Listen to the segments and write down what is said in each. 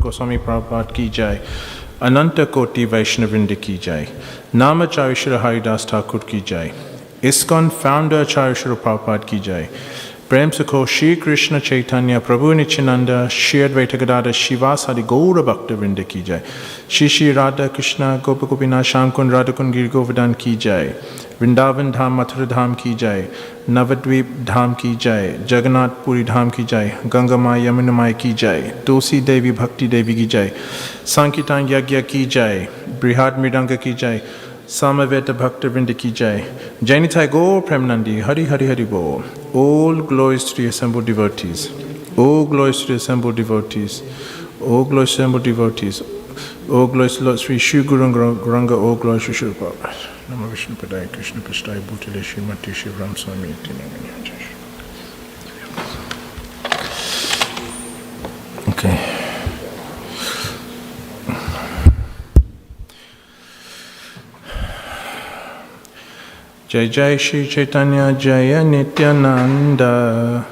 Goswami Prabhupada ki jai, Ananta Koti Vaishnavrinda ki jai, Namacharya Shri Haridas Thakur ki jai, ISKCON founder Acharya Shri Prabhupada ki jai, Prem Sukho Shri Krishna Chaitanya Prabhu Nityananda Shri Advaita Gadada Shivasadi Gaura Bhakta Vrinda ki jai, Shri Shri Radha Krishna Gopa Gopina Shamkund Radhakund Giri Govardhan ki jai, Vrindavan Dham Mathura Dham ki jai, Navadvip Dham ki jai, Jagannath Puri Dham ki jai, Ganga Mai Yamuna Mai ki jai, Tulsi Devi Bhakti Devi ki jai, Sankirtan Yagya ki jai, Brihad Mridanga ki jai, Samaveta Bhakta Vrinda ki jai, Jainitai Gaur Premnandi, Hari Hari Hari Bo. All glories to the assembled devotees. All glories to the assembled devotees. All glories to the assembled devotees. All glories to Lord Sri Shri Guru Guranga. All glories to Shri Prabhupada. Namo Vishnu Padaya Krishna Prasthaya Bhutale Srimati Shri Ram Swami Okay. Jai Jai Shri Chaitanya Jaya Nityananda.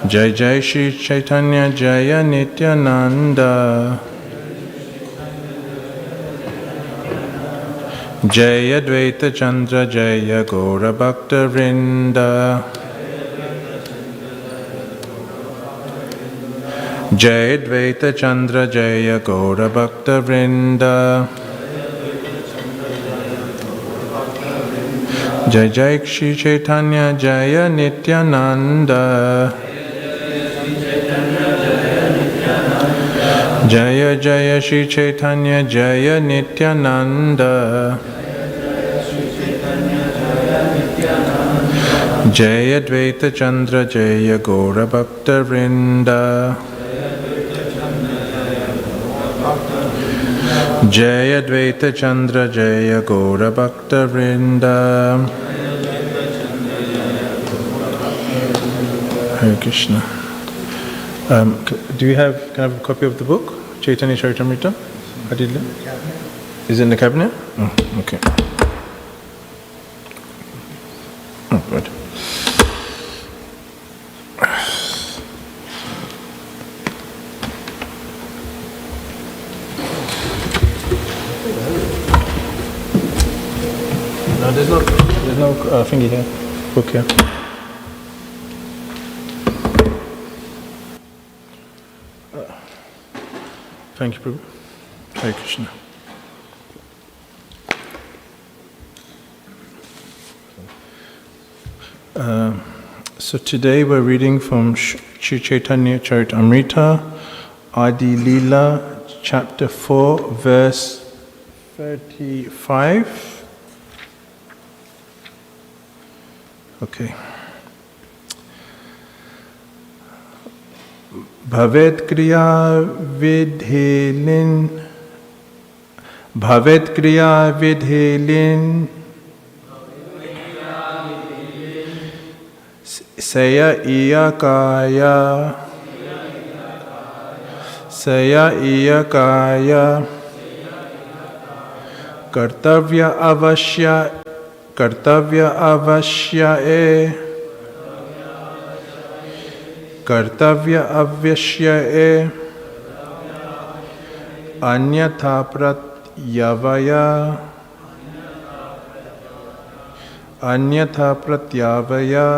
Jai Jai Shri Chaitanya Jaya Nityananda. Jaya Dvaita Chandra Jaya Gaura Bhakta Vrinda. Jaya Dvaita Chandra Jaya Gaura Bhakta Vrinda. Jai Jai Shri Chaitanya Jaya Nityananda. Jaya Jaya Shri Chaitanya Jaya Nityananda. Jaya Dvaita Chandra Jaya Gaura Bhakta Vrinda. Jaya Dvaita Chandra Jaya Gaura Bhakta Vrinda. Hare Krishna. Do you have kind of a copy of the book, Chaitanya Charitamrita? Adilya? Is it in the cabinet? Oh, okay. Oh, good. No, there's no thingy here, book here. Thank you, Prabhu. Hare Krishna. So today we're reading from Sri Chaitanya Charitamrita, Adi Leela, chapter 4, verse 35. Okay. Bhavet kriya vidhelin saya iyakaya kartavya avyashya anyatha pratyavaya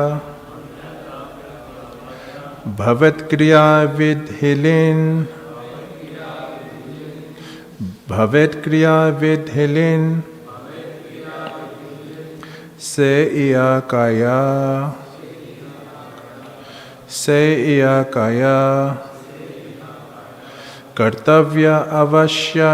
bhavet kriya vidhelin se iyakaya kartavya avashya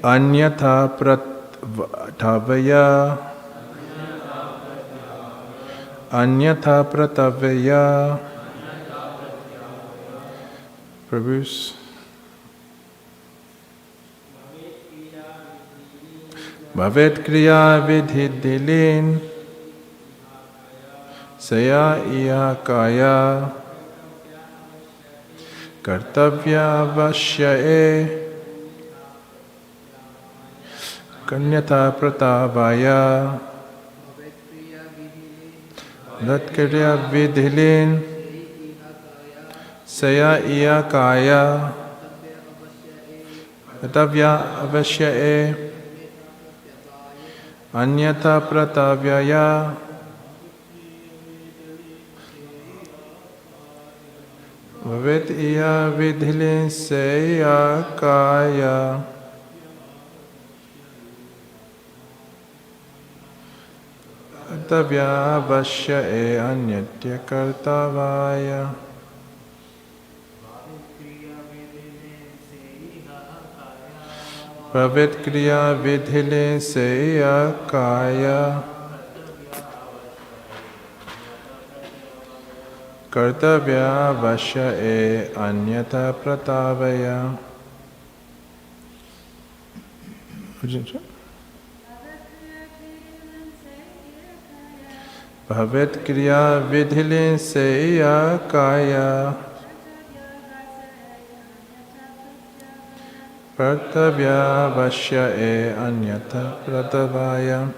anyatha pratavaya. Prabhus. Bhavet kriya vidhidilin saya iyakaya kartavya avashya Kanyata Pratavaya Latkirya Vidhilin Saya Iya Kaya Katavya Avashya Anyata Pratavyaya Bhavet Iya Vidhilin Saya Kaya Kartavya Vashya Anyatya Kartavaya Pravit Kriya Vidhile Seya Kaya Kartavya Vashya Anyata Pratavaya Bhavet Kriya Vidhile Seya Kaya Kartavya Vashya Anyata Pratavaya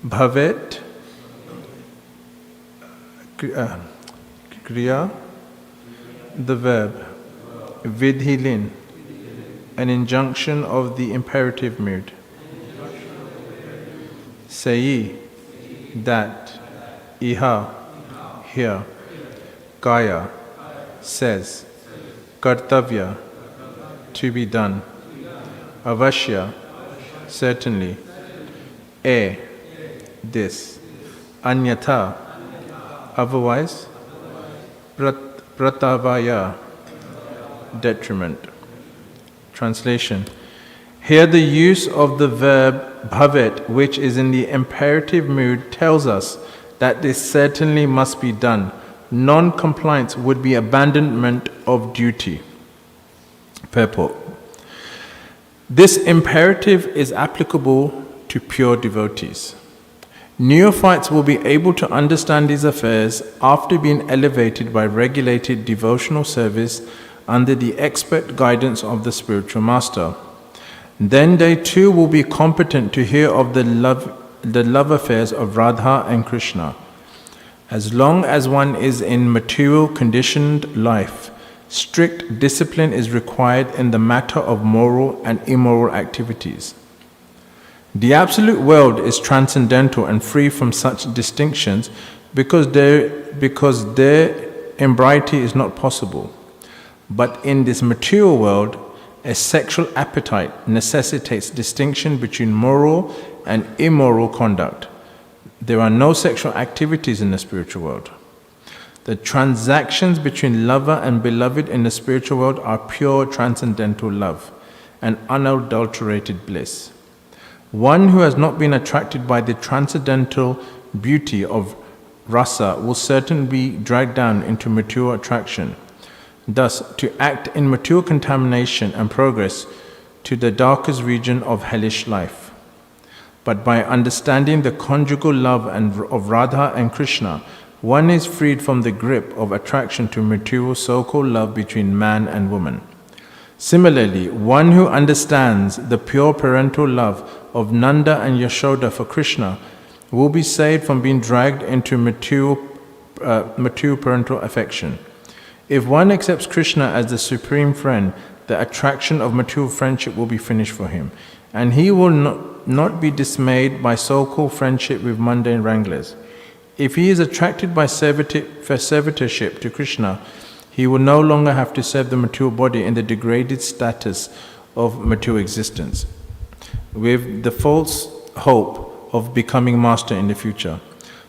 Bhavet Kriya, the verb, Vidhilin, an injunction of the imperative mood. Sayi, that, Iha, here, Kaya, says, Kartavya, to be done, Avashya, certainly, this, Anyata, otherwise, Pratavaya, detriment. Translation. Here the use of the verb bhavet, which is in the imperative mood, tells us that this certainly must be done. Non-compliance would be abandonment of duty. Purport. This imperative is applicable to pure devotees. Neophytes will be able to understand these affairs after being elevated by regulated devotional service under the expert guidance of the spiritual master. Then they too will be competent to hear of the love affairs of Radha and Krishna. As long as one is in material conditioned life, strict discipline is required in the matter of moral and immoral activities. The absolute world is transcendental and free from such distinctions because their imbriety is not possible. But in this material world, a sexual appetite necessitates distinction between moral and immoral conduct. There are no sexual activities in the spiritual world. The transactions between lover and beloved in the spiritual world are pure transcendental love and unadulterated bliss. One who has not been attracted by the transcendental beauty of rasa will certainly be dragged down into material attraction. Thus, to act in material contamination and progress to the darkest region of hellish life. But by understanding the conjugal love of Radha and Krishna, one is freed from the grip of attraction to material so-called love between man and woman. Similarly, one who understands the pure parental love of Nanda and Yashoda for Krishna will be saved from being dragged into material parental affection. If one accepts Krishna as the supreme friend, the attraction of material friendship will be finished for him, and he will not be dismayed by so-called friendship with mundane wranglers. If he is attracted by servitorship to Krishna, he will no longer have to serve the material body in the degraded status of material existence, with the false hope of becoming master in the future.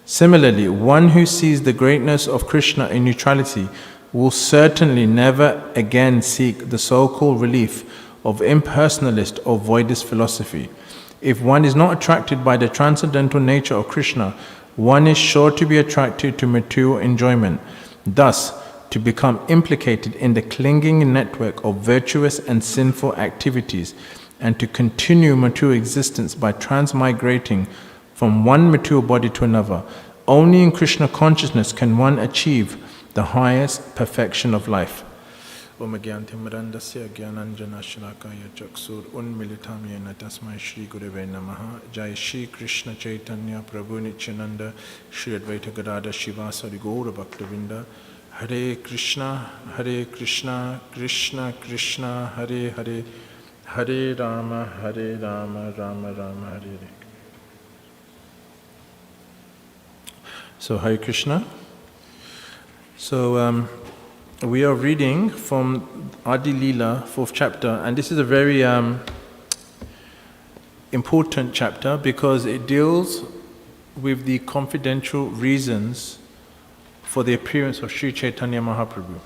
Similarly, one who sees the greatness of Krishna in neutrality will certainly never again seek the so-called relief of impersonalist or voidist philosophy. If one is not attracted by the transcendental nature of Krishna, one is sure to be attracted to material enjoyment, thus to become implicated in the clinging network of virtuous and sinful activities, and to continue material existence by transmigrating from one material body to another. Only in Krishna consciousness can one achieve the highest perfection of life. Om Gyantimarandasya Gyananjana Shalakaya Chaksur Unmilitam Yena Tasmai Shri Gurave Namaha. Jai Shri Krishna Chaitanya Prabhu Nityananda Shri Advaita Gadada Shivasari Gaura Bhaktavinda. Hare Krishna, Krishna Krishna, Hare Hare, Hare Rama, Rama Rama, Hare Hare. So Hare Krishna. So we are reading from Adi Leela, 4th chapter, and this is a very important chapter because it deals with the confidential reasons for the appearance of Sri Chaitanya Mahaprabhu.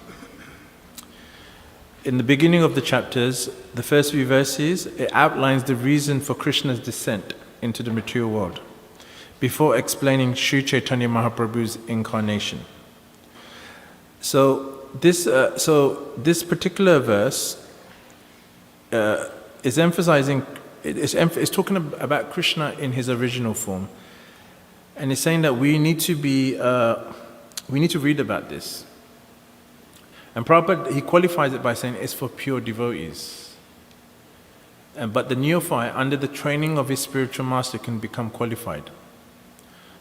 In the beginning of the chapters, the first few verses, it outlines the reason for Krishna's descent into the material world before explaining Sri Chaitanya Mahaprabhu's incarnation. So this particular verse is emphasizing, it's talking about Krishna in his original form, and it's saying that we need to read about this. And Prabhupada, he qualifies it by saying it's for pure devotees. But the neophyte, under the training of his spiritual master, can become qualified.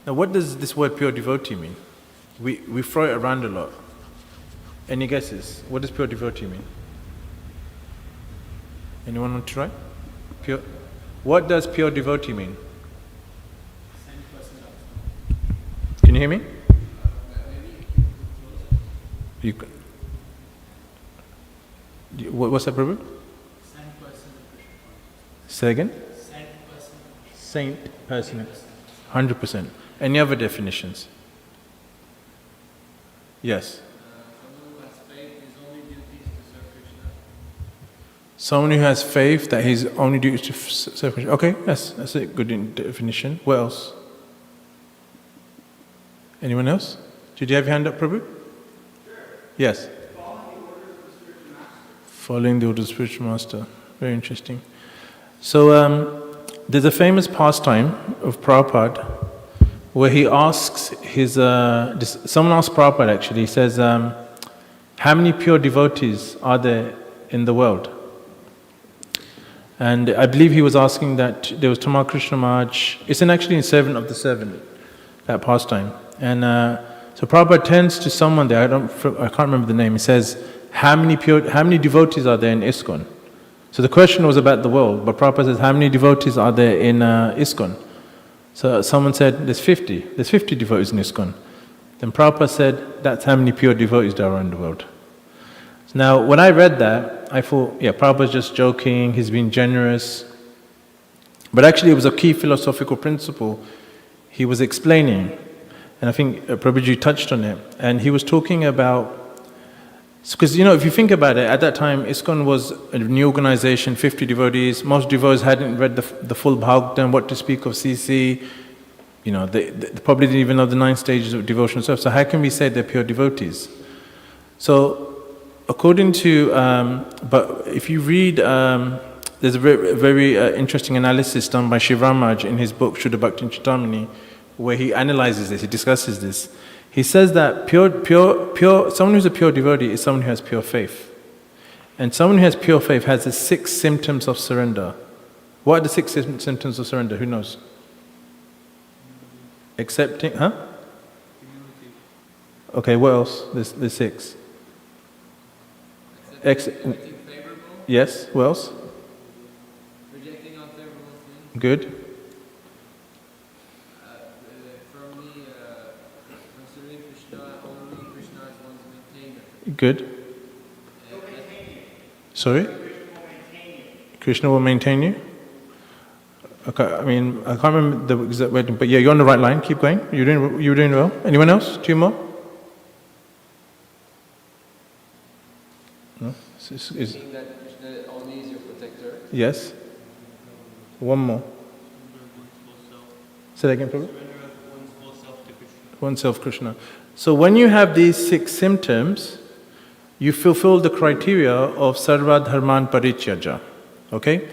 Now, what does this word pure devotee mean? We throw it around a lot. Any guesses? What does pure devotee mean? Anyone want to try? What does pure devotee mean? Can you hear me? What's that, Prabhu? Say again? Saint person. 100%. Any other definitions? Yes. Someone who has faith that his only duty is to serve Krishna. Okay, that's a good definition. What else? Anyone else? Did you have your hand up, Prabhu? Sure. Yes. Following the orders of the spiritual master. Very interesting. So there's a famous pastime of Prabhupada where he asks someone asked Prabhupada actually, he says, how many pure devotees are there in the world? And I believe he was asking that there was Tamal Krishna Maharaj, it's actually in Servant of the Servant, that pastime. And so Prabhupada turns to someone there, I can't remember the name, he says, how many devotees are there in ISKCON? So the question was about the world, but Prabhupada says, how many devotees are there in ISKCON? So someone said, there's 50 devotees in ISKCON. Then Prabhupada said, that's how many pure devotees there are in the world. So now, when I read that, I thought, yeah, Prabhupada's just joking, he's being generous. But actually it was a key philosophical principle he was explaining. And I think Prabhuji touched on it. And he was talking about, because if you think about it, at that time ISKCON was a new organization, 50 devotees. Most devotees hadn't read the full Bhagavatam, what to speak of CC. They probably didn't even know the 9 stages of devotional service. So how can we say they're pure devotees? So according to, but if you read, there's a very interesting analysis done by Dharmaraja in his book Shuddha Bhakti Chintamani, where he analyzes this, he discusses this. He says that someone who's a pure devotee is someone who has pure faith. And someone who has pure faith has the 6 symptoms of surrender. What are the 6 symptoms of surrender? Who knows? Accepting, huh? Okay, what else? There's 6. Accepting favorable. Yes, what else? Rejecting unfavorable things. Good. Considering Krishna, only Krishna as one's maintainer. Good. Sorry? Krishna will maintain you? Okay, I can't remember the exact wording, but yeah, you're on the right line. Keep going. You're doing well. Anyone else? 2 more? No? Thinking that Krishna only is your protector. Yes. 1 more. Say that again, Prabhu. Oneself Krishna. So when you have these 6 symptoms, you fulfill the criteria of Sarva Dharman Parityaja. Okay?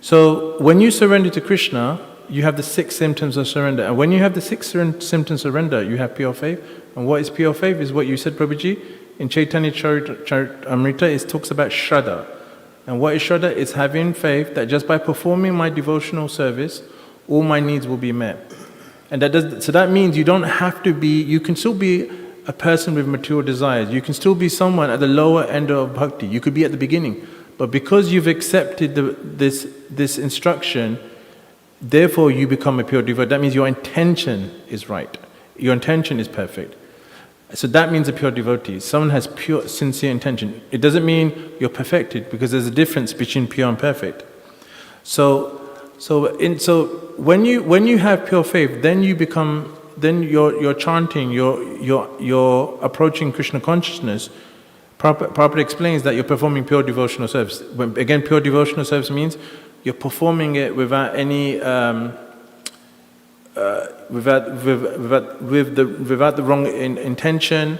So when you surrender to Krishna, you have the 6 symptoms of surrender. And when you have the 6 symptoms of surrender, you have pure faith. And what is pure faith is what you said, Prabhuji. in Chaitanya Charitamrita, it talks about Shraddha. And what is Shraddha? It's having faith that just by performing my devotional service, all my needs will be met. And so that means you don't have to be, you can still be a person with material desires. You can still be someone at the lower end of bhakti. You could be at the beginning. But because you've accepted this instruction, therefore you become a pure devotee. That means your intention is right. Your intention is perfect. So that means a pure devotee. Someone has pure, sincere intention. It doesn't mean you're perfected, because there's a difference between pure and perfect. So when you have pure faith, then you become, then you're chanting, you're approaching Krishna consciousness. Prabhupada explains that you're performing pure devotional service. Again, pure devotional service means you're performing it without any without the wrong intention,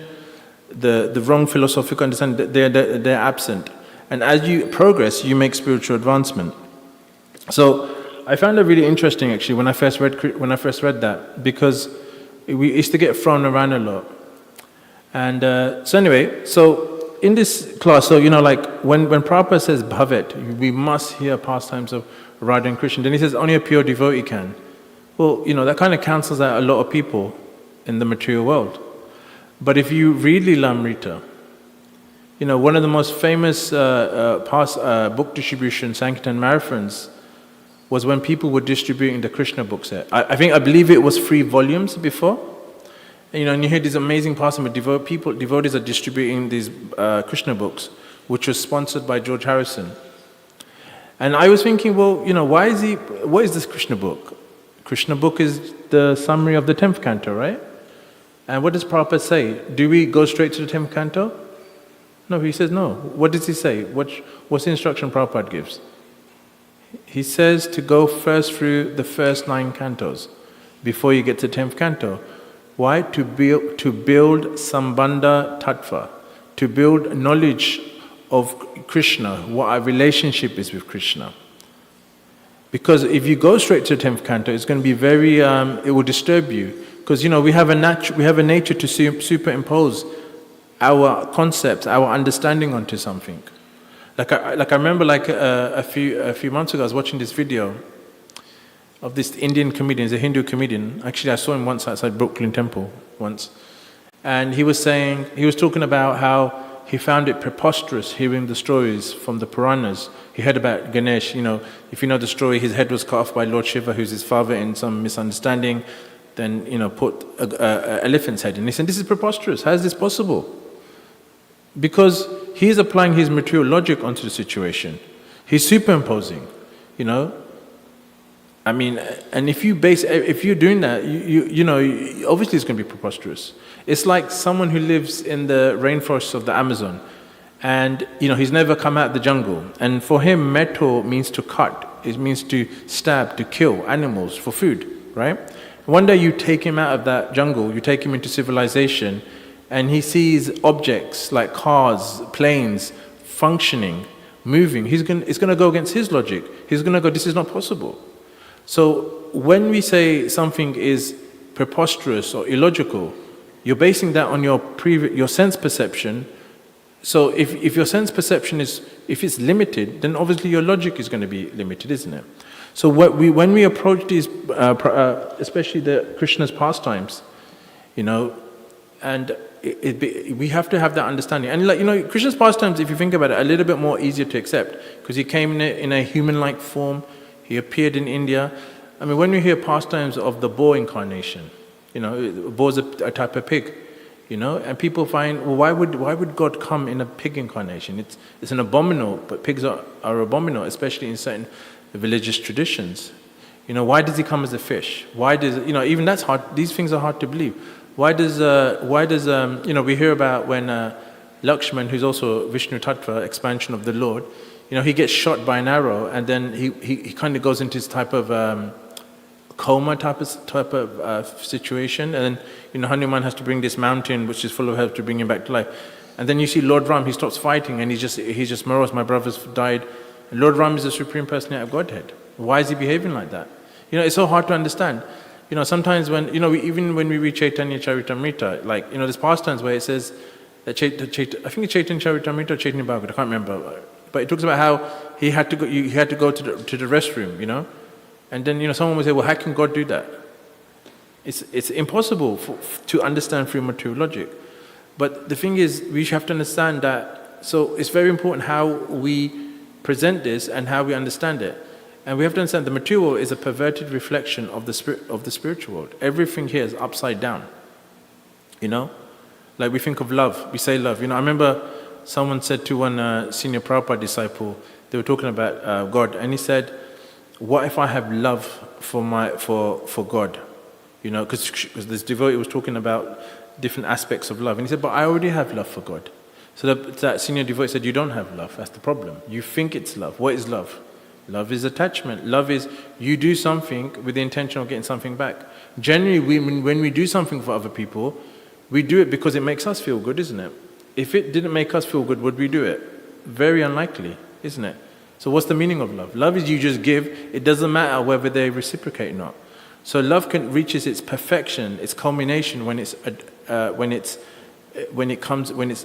the wrong philosophical understanding. They're absent, and as you progress, you make spiritual advancement. So I found it really interesting, actually, when I first read that, because we used to get thrown around a lot. And so anyway, so in this class, so like when Prabhupada says bhavet, we must hear pastimes of Radha and Krishna, then he says only a pure devotee can. Well, that kind of cancels out a lot of people in the material world. But if you read Lilamrita, one of the most famous book distribution Sankirtan marathons was when people were distributing the Krishna books. I believe it was 3 volumes before. And you hear these amazing pastimes where devotees are distributing these Krishna books, which was sponsored by George Harrison. And I was thinking, well, what is this Krishna book? Krishna book is the summary of the 10th canto, right? And what does Prabhupada say? Do we go straight to the 10th canto? No, he says no. What does he say? What's the instruction Prabhupada gives? He says to go first through the first 9 cantos before you get to 10th canto. Why? To build sambandha tattva, to build knowledge of Krishna, what our relationship is with Krishna. Because if you go straight to the 10th canto, it's going to be very, it will disturb you. Because we have a nature to superimpose our concepts, our understanding onto something. Like I remember, a few months ago, I was watching this video of this Indian comedian. He's a Hindu comedian. Actually, I saw him once outside Brooklyn Temple once, and he was talking about how he found it preposterous hearing the stories from the Puranas. He heard about Ganesh. If you know the story, his head was cut off by Lord Shiva, who's his father, in some misunderstanding. Then put an elephant's head. And he said, "This is preposterous. How is this possible?" Because he's applying his material logic onto the situation. He's superimposing, and if you're doing that, obviously it's going to be preposterous. It's like someone who lives in the rainforests of the Amazon, and he's never come out of the jungle. And for him, metal means to cut. It means to stab, to kill animals for food, right? One day you take him out of that jungle, you take him into civilization, and he sees objects like cars, planes, functioning, moving. It's going to go against his logic. He's going to go, this is not possible. So when we say something is preposterous or illogical, you're basing that on your sense perception. So if your sense perception if it's limited, then obviously your logic is going to be limited, isn't it? So when we approach these, especially the Krishna's pastimes, and we have to have that understanding. And Krishna's pastimes, if you think about it, are a little bit more easier to accept, because he came in a human-like form. He appeared in India. When we hear pastimes of the boar incarnation, boar's a type of pig, and people find, well, why would God come in a pig incarnation? It's an abominable, but pigs are abominable, especially in certain religious traditions. Why does he come as a fish? Why does even that's hard. These things are hard to believe. Why does we hear about when Lakshman, who's also Vishnu Tattva, expansion of the Lord, he gets shot by an arrow, and then he kind of goes into this type of coma type of situation, and then Hanuman has to bring this mountain which is full of herbs to bring him back to life, and then you see Lord Ram, he stops fighting, and he's just morose, my brother's died. And Lord Ram is the Supreme Personality of Godhead. Why is he behaving like that? It's so hard to understand. Sometimes when even when we read Chaitanya Charitamrita, there's pastimes where it says, I think it's Chaitanya Charitamrita or Chaitanya Bhagavad, I can't remember. But it talks about how he had to go to the restroom, and then someone would say, well, how can God do that? It's impossible to understand through material logic. But the thing is, we have to understand that. So it's very important how we present this and how we understand it. And we have to understand the material world is a perverted reflection of the spiritual world. Everything here is upside down. Like we think of love, we say love. I remember someone said to one senior Prabhupada disciple, they were talking about God, and he said, "What if I have love for God?" Because this devotee was talking about different aspects of love, and he said, "But I already have love for God." So that senior devotee said, "You don't have love. That's the problem. You think it's love. What is love? Love is attachment. Love is you do something with the intention of getting something back. Generally, when we do something for other people, we do it because it makes us feel good, isn't it? If it didn't make us feel good, would we do it? Very unlikely, isn't it? So what's the meaning of love? Love is you just give. It doesn't matter whether they reciprocate or not. So love reaches its perfection, its culmination when it's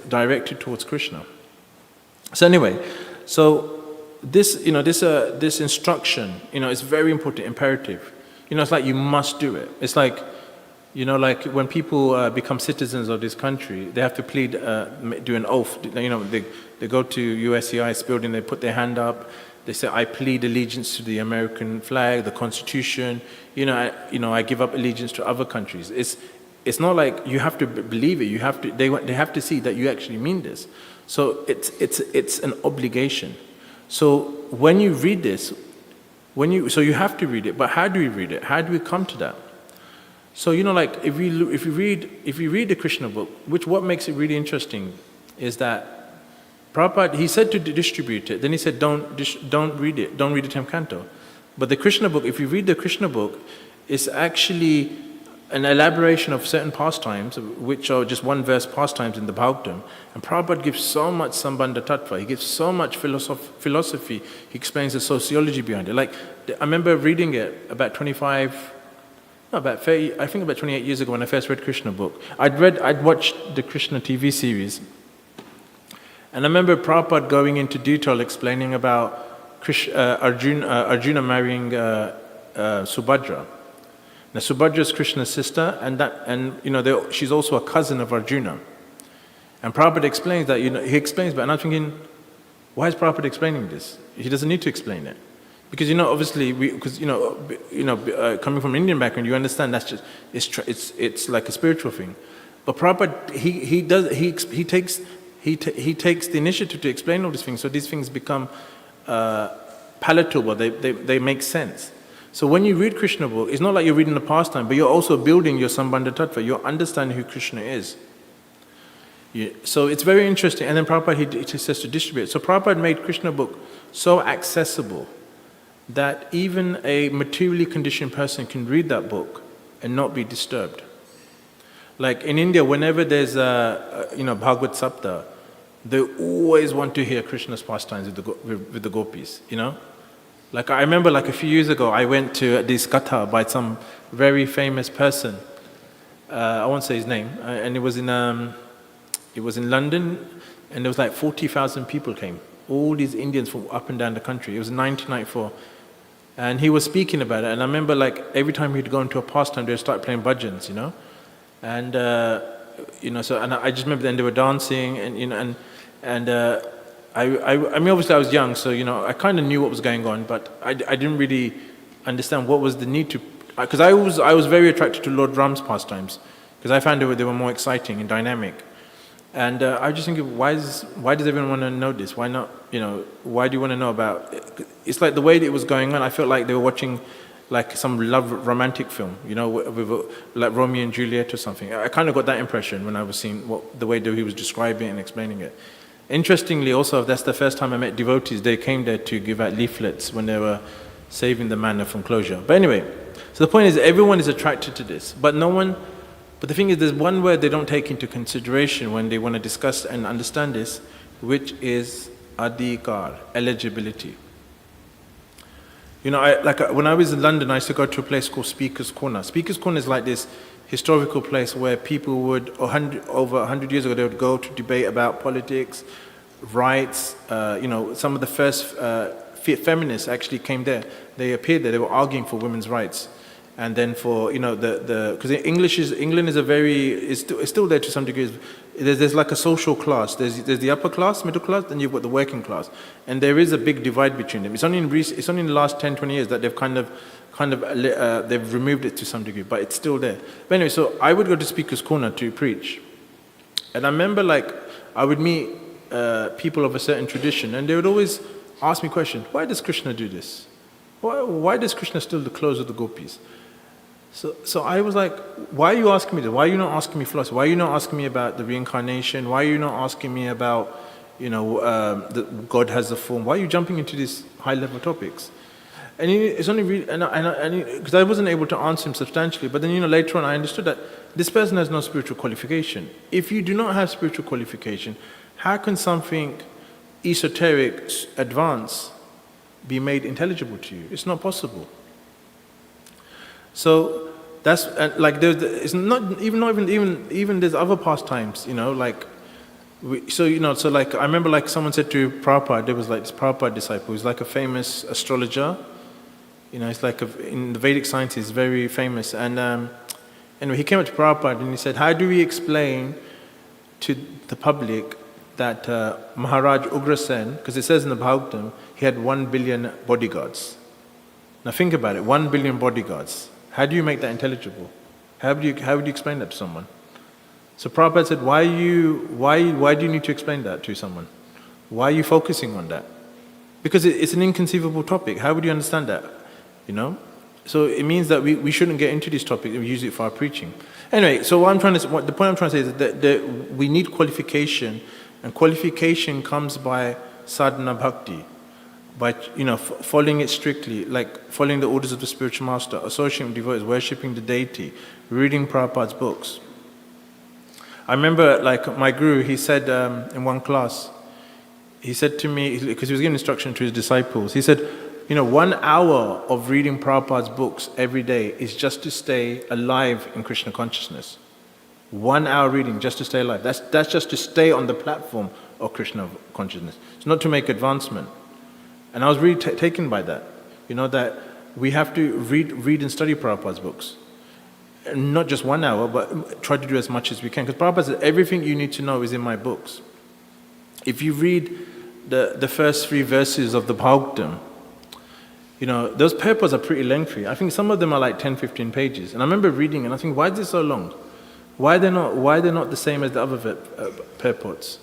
directed towards Krishna. So anyway, this instruction, is very important, imperative. It's like you must do it. It's like, like when people become citizens of this country, they have to plead, do an oath. They go to USCIS building, they put their hand up, they say, "I plead allegiance to the American flag, the Constitution. I give up allegiance to other countries." It's not like you have to believe it. You have to. They have to see that you actually mean this. So it's an obligation. So when you read this, so you have to read it. But how do we read it? How do we come to that? So like if you read the Krishna book, what makes it really interesting is that Prabhupada, he said to distribute it. Then he said don't read it. Don't read the 10th canto. But the Krishna book, if you read the Krishna book, it's actually an elaboration of certain pastimes, which are just one verse pastimes in the Bhagavatam. And Prabhupada gives so much Sambandha Tattva. He gives so much philosophy. He explains the sociology behind it. Like, I remember reading it about 28 years ago when I first read Krishna book. I'd watched the Krishna TV series. And I remember Prabhupada going into detail explaining about Arjuna marrying Subhadra. Now Subhadra is Krishna's sister, and she's also a cousin of Arjuna. And Prabhupada explains that, he explains, but I'm thinking, why is Prabhupada explaining this? He doesn't need to explain it. Because, obviously, coming from Indian background, you understand that's just, it's like a spiritual thing. But Prabhupada, he takes the initiative to explain all these things, so these things become palatable, they make sense. So when you read Krishna book, it's not like you're reading the pastime, but you're also building your Sambandha Tattva. You're understanding who Krishna is. So it's very interesting. And then Prabhupada, he says to distribute. So Prabhupada made Krishna book so accessible that even a materially conditioned person can read that book and not be disturbed. Like in India, whenever there's Bhagavad Sapta, they always want to hear Krishna's pastimes with the gopis, Like I remember a few years ago, I went to this katha by some very famous person. I won't say his name. And it was in London, and there was 40,000 people came. All these Indians from up and down the country. It was 1994. And he was speaking about it. And I remember every time he'd go into a pastime, they'd start playing bhajans, And, and I just remember then they were dancing I mean, obviously I was young, so, I kind of knew what was going on, but I didn't really understand what was the need to, because I was very attracted to Lord Ram's pastimes, because I found they were more exciting and dynamic. And I was just thinking, why does everyone want to know this? Why not, why do you want to know about it? It's like the way that it was going on, I felt like they were watching some love romantic film, with like Romeo and Juliet or something. I kind of got that impression when I was seeing the way that he was describing it and explaining it. Interestingly, also, that's the first time I met devotees. They came there to give out leaflets when they were saving the manna from closure. But anyway, so the point is, everyone is attracted to this, but the thing is, there's one word they don't take into consideration when they want to discuss and understand this, which is adhikar, eligibility. You know, when I was in London, I used to go to a place called Speaker's Corner. Speaker's Corner is like this historical place where people would, over 100 years ago, they would go to debate about politics, rights. You know, some of the first feminists actually came there. They appeared there. They were arguing for women's rights, and then for, you know, because England is still there to some degree. There's like a social class. There's the upper class, middle class, then you've got the working class, and there is a big divide between them. It's only in the last 10, 20 years that they've they've removed it to some degree, but it's still there. But anyway, so I would go to Speaker's Corner to preach, and I remember I would meet people of a certain tradition, and they would always ask me questions. Why does Krishna do this? Why does Krishna steal the clothes of the gopis? So I was like, why are you asking me this? Why are you not asking me philosophy? Why are you not asking me about the reincarnation? Why are you not asking me about, you know, that God has a form? Why are you jumping into these high-level topics? And it's only really, because I wasn't able to answer him substantially. But then, you know, later on I understood that this person has no spiritual qualification. If you do not have spiritual qualification, how can something esoteric, advanced, be made intelligible to you? It's not possible. So that's it's not even there's other pastimes, you know, like I remember like someone said to Prabhupada, there was like this Prabhupada disciple who's like a famous astrologer, you know, it's like in the Vedic science he's very famous, and anyway he came up to Prabhupada and he said, how do we explain to the public that Maharaj Ugrasen, because it says in the Bhagavatam, he had 1 billion bodyguards. Now think about it, 1 billion bodyguards. How do you make that intelligible? How would you explain that to someone? So Prabhupada said, why do you need to explain that to someone? Why are you focusing on that? Because it's an inconceivable topic. How would you understand that? You know? So it means that we shouldn't get into this topic and use it for our preaching. Anyway, so the point I'm trying to say is that we need qualification, and qualification comes by sadhana bhakti. By, you know, following it strictly, like following the orders of the spiritual master, associating with devotees, worshipping the deity, reading Prabhupada's books. I remember, like, my guru, he said in one class, he said to me, because he was giving instruction to his disciples, he said, you know, 1 hour of reading Prabhupada's books every day is just to stay alive in Krishna consciousness. 1 hour reading just to stay alive. That's just to stay on the platform of Krishna consciousness. It's not to make advancement. And I was really taken by that, you know, that we have to read and study Prabhupada's books. And not just 1 hour, but try to do as much as we can. Because Prabhupada said, everything you need to know is in my books. If you read the first 3 verses of the Bhagavatam, you know, those purports are pretty lengthy. I think some of them are like 10, 15 pages. And I remember reading and I think, why is this so long? Why they're not the same as the other purports?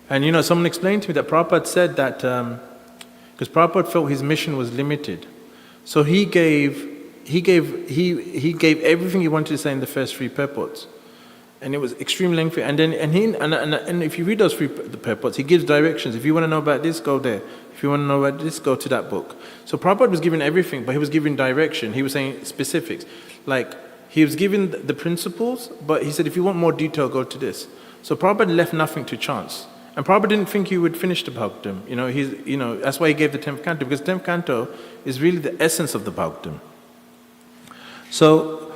And you know, someone explained to me that Prabhupada said that, because Prabhupada felt his mission was limited, so he gave everything he wanted to say in the first 3 purports, and it was extremely lengthy. And then and if you read those 3 purports, he gives directions. If you want to know about this, go there. If you want to know about this, go to that book. So Prabhupada was giving everything, but he was giving direction. He was saying specifics, like he was giving the principles, but he said if you want more detail, go to this. So Prabhupada left nothing to chance. And Prabhupada didn't think he would finish the Bhagavatam. You know, that's why he gave the 10th canto, because 10th canto is really the essence of the Bhagavatam. So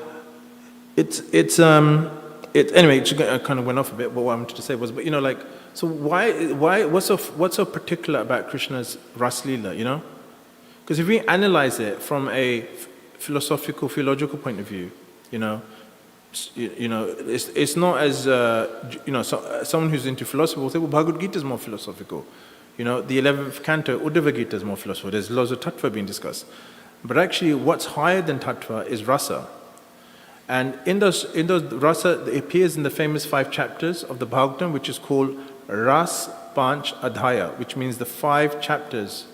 anyway, it kind of went off a bit. But what I wanted to say was, but you know, like, so what's so particular about Krishna's Ras Leela? You know, because if we analyze it from a philosophical, theological point of view, you know, it's not as, you know, someone who's into philosophy will say, well, Bhagavad Gita is more philosophical. You know, the 11th canto, Uddhava Gita is more philosophical. There's loads of tattva being discussed. But actually, what's higher than tattva is rasa. And in those rasa, it appears in the famous 5 chapters of the Bhagavatam, which is called Ras Panch Adhaya, which means the 5 chapters,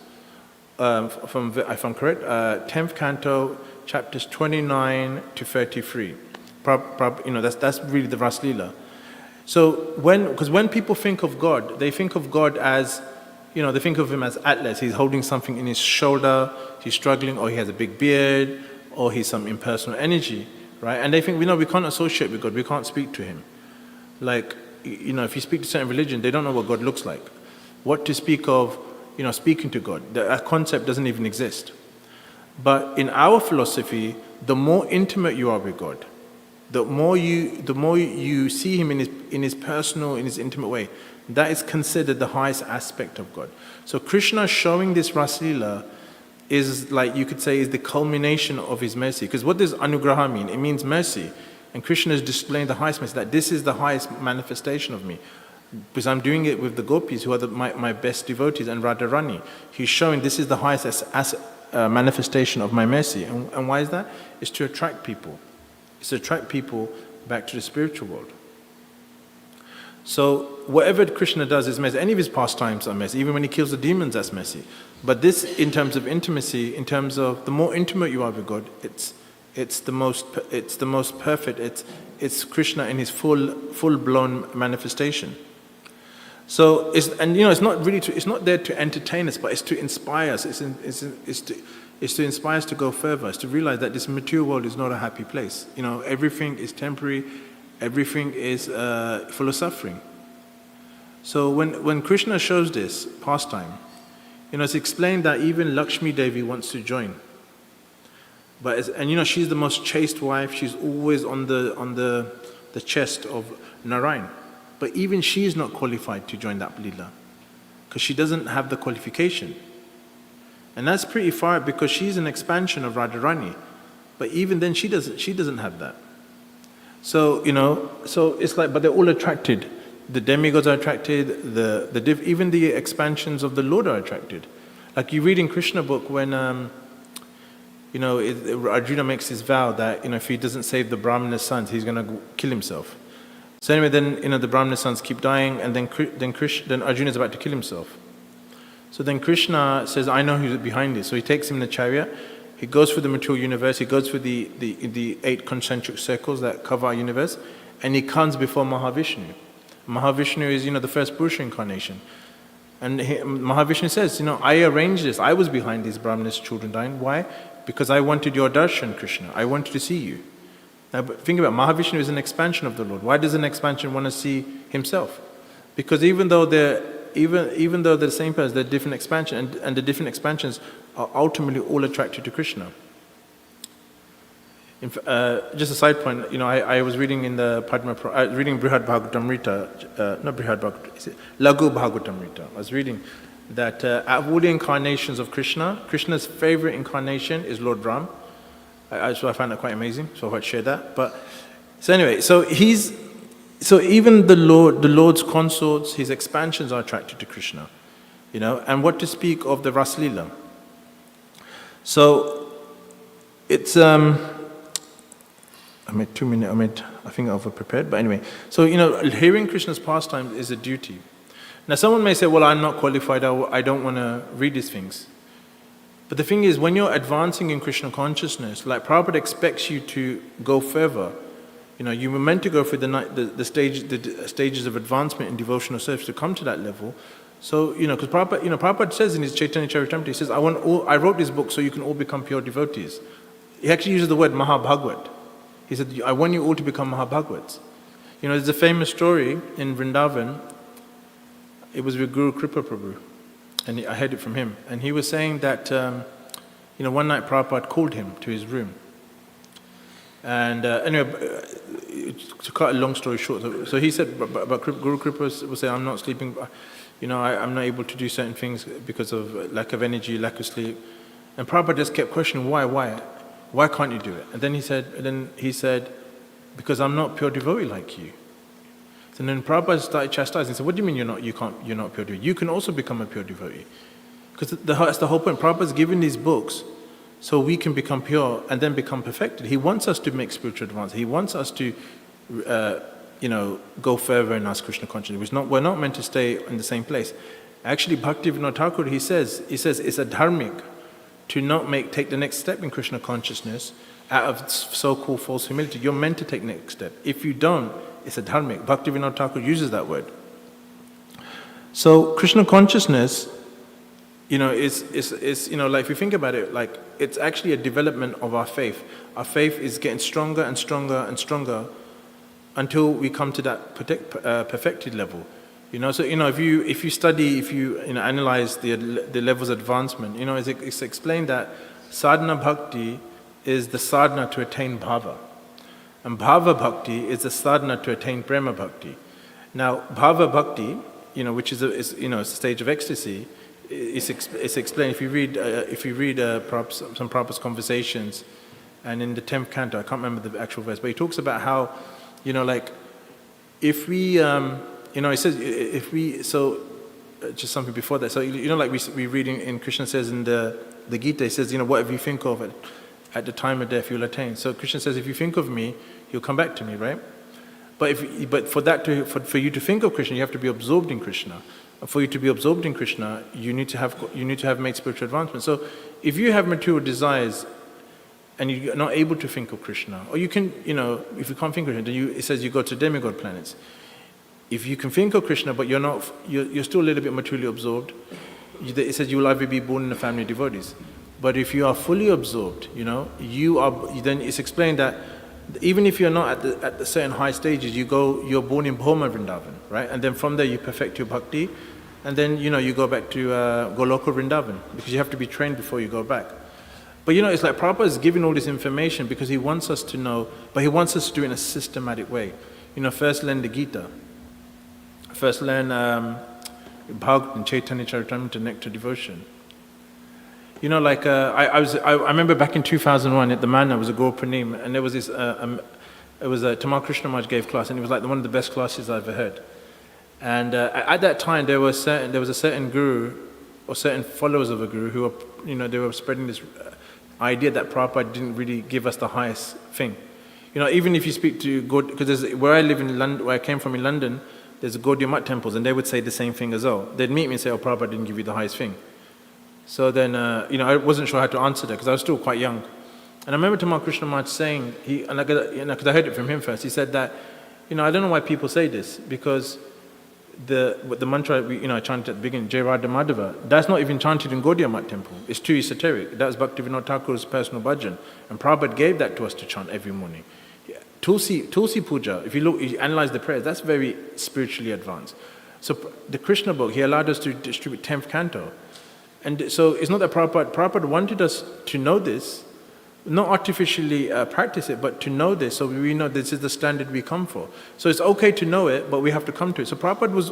if I'm correct, 10th canto, chapters 29 to 33. You know, that's really the Ras Leela. So because when people think of God, they think of God as, you know, they think of him as Atlas. He's holding something in his shoulder, he's struggling, or he has a big beard, or he's some impersonal energy, right? And they think, we can't associate with God, we can't speak to him. Like, you know, if you speak to certain religion, they don't know what God looks like. What to speak of, speaking to God. That concept doesn't even exist. But in our philosophy, the more intimate you are with God, the more you see him in his personal, in his intimate way, that is considered the highest aspect of God. So Krishna showing this Raslila is, like you could say, is the culmination of his mercy. Because what does anugraha mean? It means mercy. And Krishna is displaying the highest mercy, that this is the highest manifestation of me. Because I'm doing it with the gopis, who are my best devotees, and Radharani. He's showing this is the highest manifestation of my mercy. And why is that? It's to attract people. It's to attract people back to the spiritual world. So whatever Krishna does is messy. Any of his pastimes are messy. Even when he kills the demons, that's messy. But this, in terms of intimacy, in terms of the more intimate you are with God, it's the most perfect. It's Krishna in his full-blown manifestation. So it's not there to entertain us, but it's to inspire us. It's to inspire us to go further. It's to realize that this material world is not a happy place. Everything is temporary. Everything is full of suffering. So when Krishna shows this pastime, it's explained that even Lakshmi Devi wants to join. And she's the most chaste wife. She's always on the chest of Narayan. But even she is not qualified to join that Leela, because she doesn't have the qualification. And that's pretty far, because she's an expansion of Radharani. But even then, she doesn't have that. So so it's like, but they're all attracted. The demigods are attracted. Even the expansions of the Lord are attracted. Like you read in Krishna book when Arjuna makes his vow that if he doesn't save the Brahmana's sons, he's going to kill himself. So anyway, then the Brahmana's sons keep dying, and then Arjuna is about to kill himself. So then Krishna says, "I know who's behind this." So he takes him in the chariot. He goes through the material universe. He goes through the 8 concentric circles that cover our universe, and he comes before Mahavishnu. Mahavishnu is the first Purusha incarnation, and Mahavishnu says, "I arranged this. I was behind these Brahmana's children dying. Why? Because I wanted your darshan, Krishna. I wanted to see you." Now, but think about it. Mahavishnu is an expansion of the Lord. Why does an expansion want to see himself? Because even though they're the same person, they're different expansions, and the different expansions are ultimately all attracted to Krishna. Just a side point, I was reading in the reading Brihad Bhagavatamrita, not Brihad Bhagavatamrita, Laghu Bhagavatamrita. I was reading that out of all the incarnations of Krishna's favorite incarnation is Lord Ram. So I found that quite amazing, so I thought I'd share that. But so anyway, so even the Lord's consorts, his expansions are attracted to Krishna, and what to speak of the Raslila. So it's I think I over-prepared, but anyway. So hearing Krishna's pastime is a duty. Now someone may say, well, I'm not qualified, I don't want to read these things. But the thing is, when you're advancing in Krishna consciousness, like Prabhupada expects you to go further. You were meant to go through the stages of advancement in devotional service to come to that level. So, because Prabhupada says in his Chaitanya Charitamrita, he says, I wrote this book so you can all become pure devotees. He actually uses the word Mahabhagavad. He said, I want you all to become Mahabhagavats. There's a famous story in Vrindavan. It was with Guru Kripa Prabhu, and I heard it from him. And he was saying that, one night Prabhupada called him to his room. And anyway, to cut a long story short, so he said, but Guru Kripa was saying, I'm not sleeping, I'm not able to do certain things because of lack of energy, lack of sleep. And Prabhupada just kept questioning, why can't you do it? And then he said, because I'm not pure devotee like you. And then Prabhupada started chastising. He said, what do you mean you're not pure devotee? You can also become a pure devotee. Because that's the whole point. Prabhupada's given these books so we can become pure and then become perfected. He wants us to make spiritual advance. He wants us to, go further in our Krishna consciousness. We're not meant to stay in the same place. Actually, Bhaktivinoda Thakur, he says it's a dharmic to not take the next step in Krishna consciousness out of so-called false humility. You're meant to take the next step. If you don't, it's a dharmic. Bhaktivinoda Thakur uses that word. So Krishna consciousness, is like if you think about it, like it's actually a development of our faith. Our faith is getting stronger and stronger and stronger until we come to that perfected level. So if you study, if you analyze the levels of advancement, it's explained that sadhana bhakti is the sadhana to attain bhava, and bhava bhakti is the sadhana to attain prema bhakti. Now bhava bhakti, which is a stage of ecstasy, it's explained if you read some Prabhupada's conversations, and in the 10th canto, I can't remember the actual verse, but he talks about how if we it says just something before that. So like we read in Krishna says in the Gita, he says whatever you think of at the time of death you'll attain. So Krishna says if you think of me, you'll come back to me, right? But for you to think of Krishna, you have to be absorbed in Krishna. And for you to be absorbed in Krishna, you need to have made spiritual advancement. So if you have material desires and you're not able to think of Krishna, or you can, if you can't think of Krishna, then it says you go to demigod planets. If you can think of Krishna, but you're still a little bit materially absorbed, it says you will either be born in a family of devotees. But if you are fully absorbed, then it's explained that even if you're not at the certain high stages, you're born in Bhoma Vrindavan, right? And then from there you perfect your bhakti, and then you go back to Goloka Vrindavan, because you have to be trained before you go back. But it's like Prabhupada is giving all this information because he wants us to know, but he wants us to do it in a systematic way. First learn the Gita. First learn Bhagavad and Chaitanya Charitamrita, Nectar Devotion. I remember back in 2001 at the Manna, it was a Gaur Purnima, and there was this, it was Tamal Krishna Maharaj gave class, and it was like one of the best classes I've ever heard. And at that time, there was a certain guru, or certain followers of a guru, who were, they were spreading this idea that Prabhupada didn't really give us the highest thing. Even if you speak to God, because where I live in London, where I came from in London, there's a Gaudiya Math temples, and they would say the same thing as well. They'd meet me and say, "Oh, Prabhupada didn't give you the highest thing." So then, I wasn't sure how to answer that because I was still quite young. And I remember Tamal Krishna Maharaj saying, because I heard it from him first, he said that, I don't know why people say this, because the mantra I chanted at the beginning, Jai Radha Madhava, that's not even chanted in Gaudiya Math temple. It's too esoteric. That was Bhaktivinoda Thakur's personal bhajan, and Prabhupada gave that to us to chant every morning. Tulsi Puja, if you analyze the prayers, that's very spiritually advanced. So the Krishna book, he allowed us to distribute 10th canto. And so it's not that Prabhupada wanted us to know this, not artificially practice it, but to know this, so we know this is the standard we come for. So it's okay to know it, but we have to come to it. So Prabhupada was,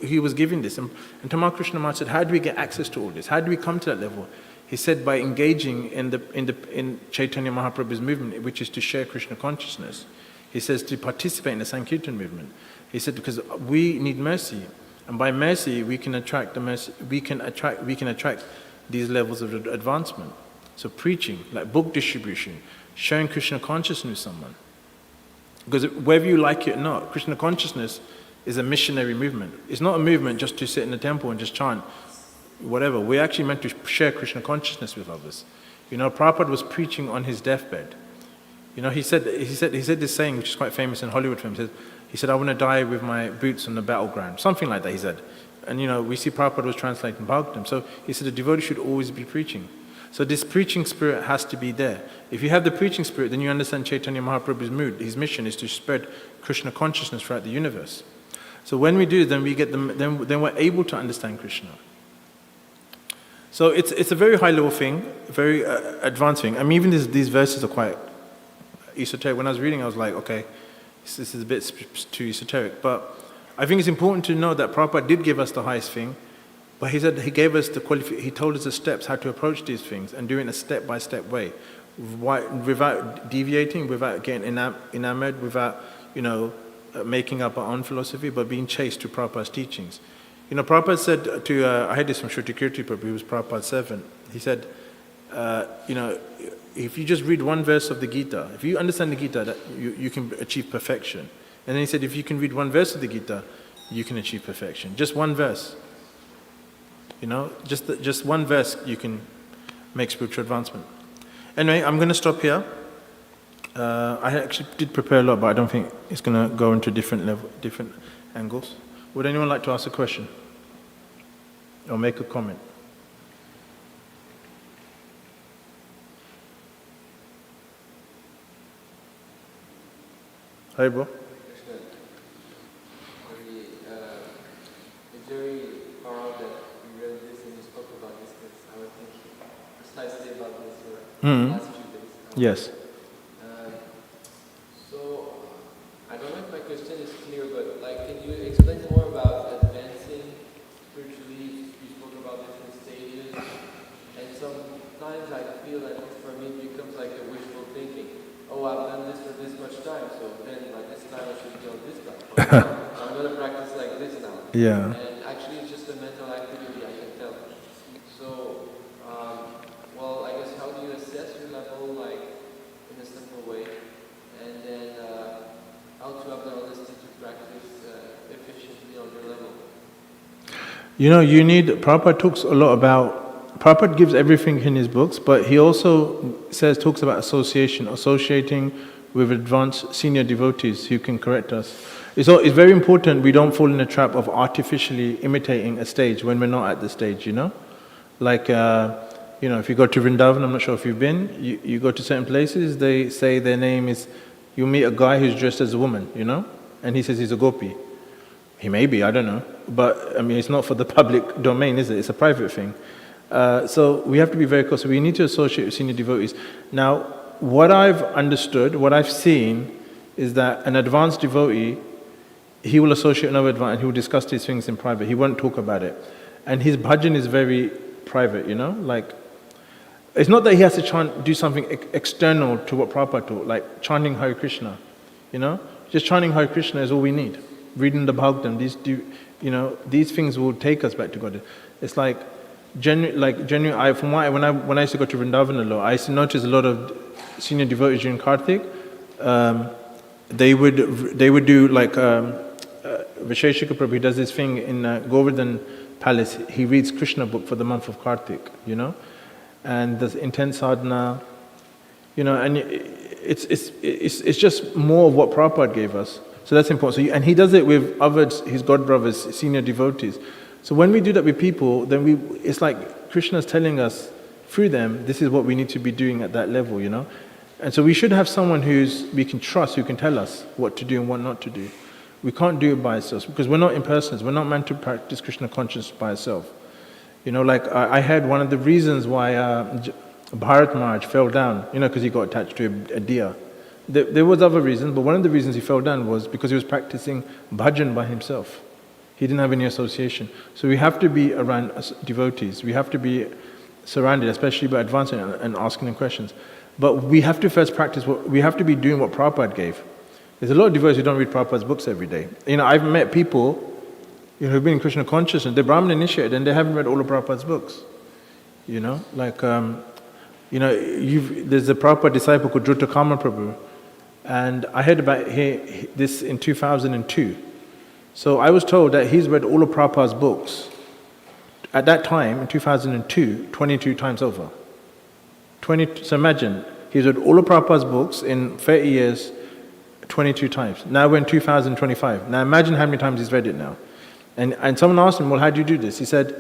he was giving this. And Tamal Krishna Maharaj said, how do we get access to all this? How do we come to that level? He said by engaging in Chaitanya Mahaprabhu's movement, which is to share Krishna consciousness. He says to participate in the Sankirtan movement. He said because we need mercy, and by mercy we can attract the mercy. We can attract these levels of advancement. So preaching, like book distribution, sharing Krishna consciousness with someone. Because whether you like it or not, Krishna consciousness is a missionary movement. It's not a movement just to sit in the temple and just chant whatever. We're actually meant to share Krishna consciousness with others. Prabhupada was preaching on his deathbed. He said this saying, which is quite famous in Hollywood for him. He said, I want to die with my boots on the battleground. Something like that, he said. And we see Prabhupada was translating Bhagavatam. So he said the devotee should always be preaching. So this preaching spirit has to be there. If you have the preaching spirit, then you understand Chaitanya Mahaprabhu's mood. His mission is to spread Krishna consciousness throughout the universe. So when we do, then then we're able to understand Krishna. So it's a very high level thing, very advanced thing. I mean, even these verses are quite esoteric. When I was reading, I was like, okay, this is a bit too esoteric. But I think it's important to know that Prabhupada did give us the highest thing, but he said he gave us he told us the steps how to approach these things and do it in a step-by-step way, without deviating, without getting enamored, without making up our own philosophy, but being chaste to Prabhupada's teachings. Prabhupada said to, I heard this from Shruti Kirti Prabhu, who was Prabhupada's servant. He said, if you just read one verse of the Gita, if you understand the Gita, that you can achieve perfection. And then he said, if you can read one verse of the Gita, you can achieve perfection. Just one verse. Just one verse, you can make spiritual advancement. Anyway, I'm going to stop here. I actually did prepare a lot, but I don't think it's going to go into different angles. Would anyone like to ask a question? Or make a comment? Hi, bro. Hmm. last few days. Yes. So, I don't know if my question is clear, but like, can you explain more about advancing spiritually? You spoke about different stages, and sometimes I feel that for me it becomes like a wishful thinking. Oh, I've done this for this much time, so then by this time I should be on this platform. I'm going to practice like this now. Yeah. And actually, it's just a mental activity, I can tell. So, well, I guess how do you assess your level, like, in a simple way? And then how to have the honesty to practice efficiently on your level? You know, Prabhupada talks a lot about, Prabhupada gives everything in his books, but he also talks about associating with advanced senior devotees who can correct us. It's very important we don't fall in the trap of artificially imitating a stage when we're not at the stage, you know? Like, if you go to Vrindavan, I'm not sure if you've been, you go to certain places, they say their name is, you meet a guy who's dressed as a woman, you know? And he says he's a gopi. He may be, I don't know. But, I mean, it's not for the public domain, is it? It's a private thing. So we have to be very cautious. We need to associate with senior devotees. Now, what I've understood, what I've seen, is that an advanced devotee, he will associate another advanced, and he will discuss these things in private. He won't talk about it. And his bhajan is very private, you know? Like, it's not that he has to do something external to what Prabhupada taught, like chanting Hare Krishna, you know? Just chanting Hare Krishna is all we need. Reading the Bhagavatam, these things will take us back to God. It's like, when I used to go to Vrindavan a lot, I used to notice a lot of senior devotees during Kartik, they would do like, Visheshika Prabhu, he does this thing in Govardhan Palace, he reads Krishna book for the month of Kartik, you know? And there's intense sadhana, you know, and it's just more of what Prabhupada gave us. So that's important. And he does it with his god brothers, senior devotees. So when we do that with people, then it's like Krishna's telling us through them, this is what we need to be doing at that level, you know. And so we should have someone we can trust, who can tell us what to do and what not to do. We can't do it by ourselves because we're not impersonals. We're not meant to practice Krishna consciousness by ourselves. You know, like I heard one of the reasons why Bharat Maharaj fell down, you know, because he got attached to a deer. There was other reasons, but one of the reasons he fell down was because he was practicing bhajan by himself. He didn't have any association. So we have to be around devotees. We have to be surrounded, especially by advancing and asking them questions. But we have to first practice we have to be doing what Prabhupada gave. There's a lot of devotees who don't read Prabhupada's books every day. You know, I've met people, you know, who've been in Krishna consciousness, they're Brahmin initiated and they haven't read all of Prabhupada's books. You know, like, there's a Prabhupada disciple called Drutta Kama Prabhu, and I heard about this in 2002. So I was told that he's read all of Prabhupada's books at that time, in 2002, 22 times over. So imagine, he's read all of Prabhupada's books in 30 years, 22 times. Now we're in 2025. Now imagine how many times he's read it now. And someone asked him, well, how do you do this? He said,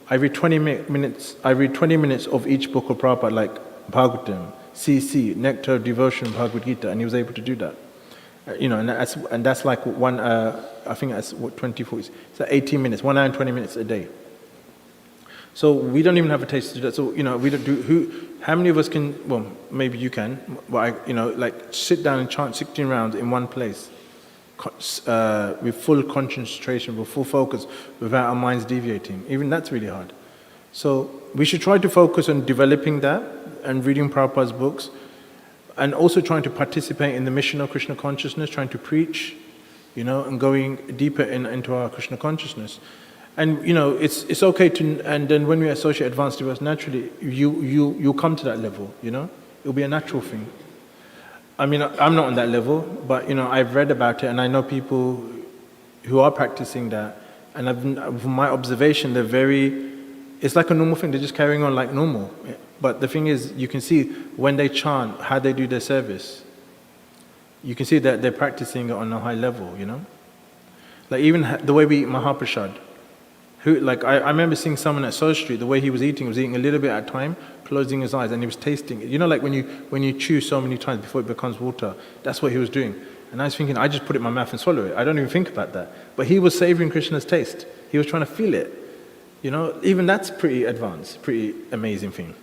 I read 20 minutes of each book of Prabhupada, like Bhagavatam, CC, Nectar of Devotion, Bhagavad Gita, and he was able to do that. And that's like one, I think that's 24, it's like 18 minutes, 1 hour and 20 minutes a day. So we don't even have a taste to do that. So, you know, we don't do, how many of us can, well, maybe you can, but like sit down and chant 16 rounds in one place, with full concentration, with full focus, without our minds deviating. Even that's really hard. So we should try to focus on developing that and reading Prabhupada's books, and also trying to participate in the mission of Krishna consciousness, trying to preach, you know, and going deeper into our Krishna consciousness. And you know, it's okay to, and then when we associate advanced devotees, naturally you'll come to that level, you know? It'll be a natural thing. I mean, I'm not on that level, but you know, I've read about it and I know people who are practicing that, and from my observation, it's like a normal thing, they're just carrying on like normal. But the thing is, you can see when they chant, how they do their service. You can see that they're practicing it on a high level, you know? Like even the way we eat Mahaprasad. I remember seeing someone at South Street, the way he was eating a little bit at a time, closing his eyes, and he was tasting it. You know, like when you chew so many times before it becomes water, that's what he was doing. And I was thinking, I just put it in my mouth and swallow it. I don't even think about that. But he was savoring Krishna's taste. He was trying to feel it. You know, even that's pretty advanced, pretty amazing thing.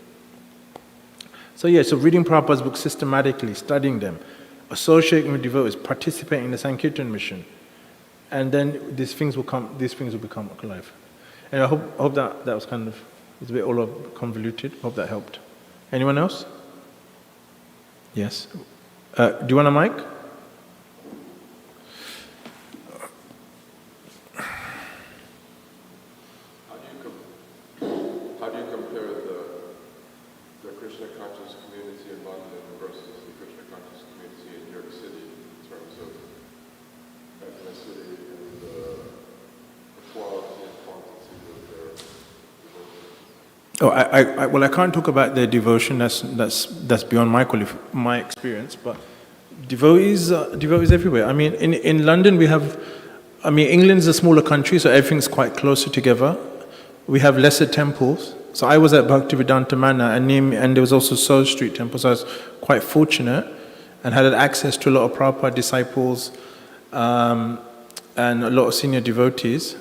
So yeah, so reading Prabhupada's books systematically, studying them, associating with devotees, participating in the Sankirtan mission, and then these things will become alive. And I hope that was kind of, it's a bit all convoluted. Hope that helped. Anyone else? Yes. Do you want a mic? How do you compare the Krishna conscious community in London versus the Krishna conscious community in New York City in terms of ethnicity and the quality and quantity of their devotion? Oh, well, I can't talk about their devotion. That's beyond my experience. But devotees everywhere. I mean, in London we have. I mean, England's a smaller country, so everything's quite closer together. We have lesser temples. So I was at Bhaktivedanta Manor, and there was also Seoul Street Temple. So I was quite fortunate and had access to a lot of Prabhupada disciples and a lot of senior devotees.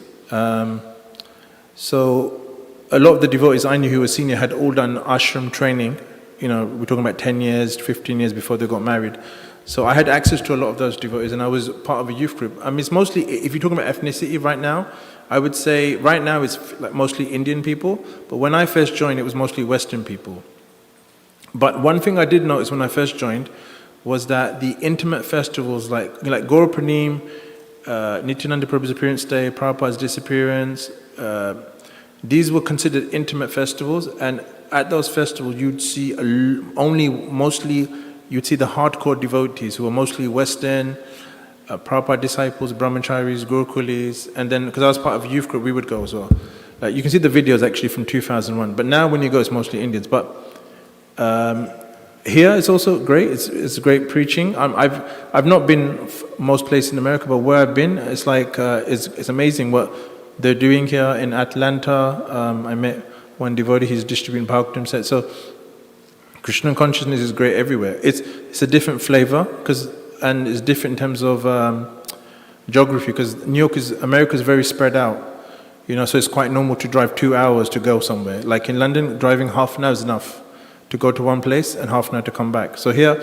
So a lot of the devotees I knew who were senior had all done ashram training. You know, we're talking about 10 years, 15 years before they got married. So I had access to a lot of those devotees, and I was part of a youth group. I mean, it's mostly, if you're talking about ethnicity right now, I would say right now it's like mostly Indian people, but when I first joined, it was mostly Western people. But one thing I did notice when I first joined was that the intimate festivals like Gaura Pranim, Nityananda Prabhu's appearance day, Prabhupada's disappearance, these were considered intimate festivals, and at those festivals you'd see you'd see the hardcore devotees who were mostly Western, Prabhupada disciples, brahmacharis, gurukulis, and then, because I was part of a youth group, we would go as well. You can see the videos actually from 2001, but now when you go it's mostly Indians. But here it's also great, it's great preaching. I've not been most places in America, but where I've been, it's like, it's amazing what they're doing here in Atlanta. I met one devotee, he's distributing Bhagavatam sets. So Krishna consciousness is great everywhere. It's a different flavor, and it's different in terms of geography, because America is very spread out. You know, so it's quite normal to drive 2 hours to go somewhere. Like in London, driving half an hour is enough to go to one place and half an hour to come back. So here,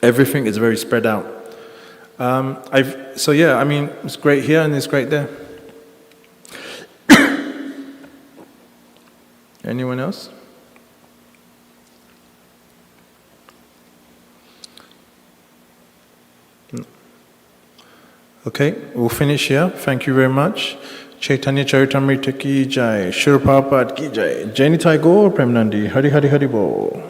everything is very spread out. So yeah, I mean, it's great here and it's great there. Anyone else? No. Okay, we'll finish here. Thank you very much. Chaitanya Charitamrita ki jai, Shri Prabhupada ki jai, Jai Nitai Gaur Premanandi, Hari Hari Hari Bol.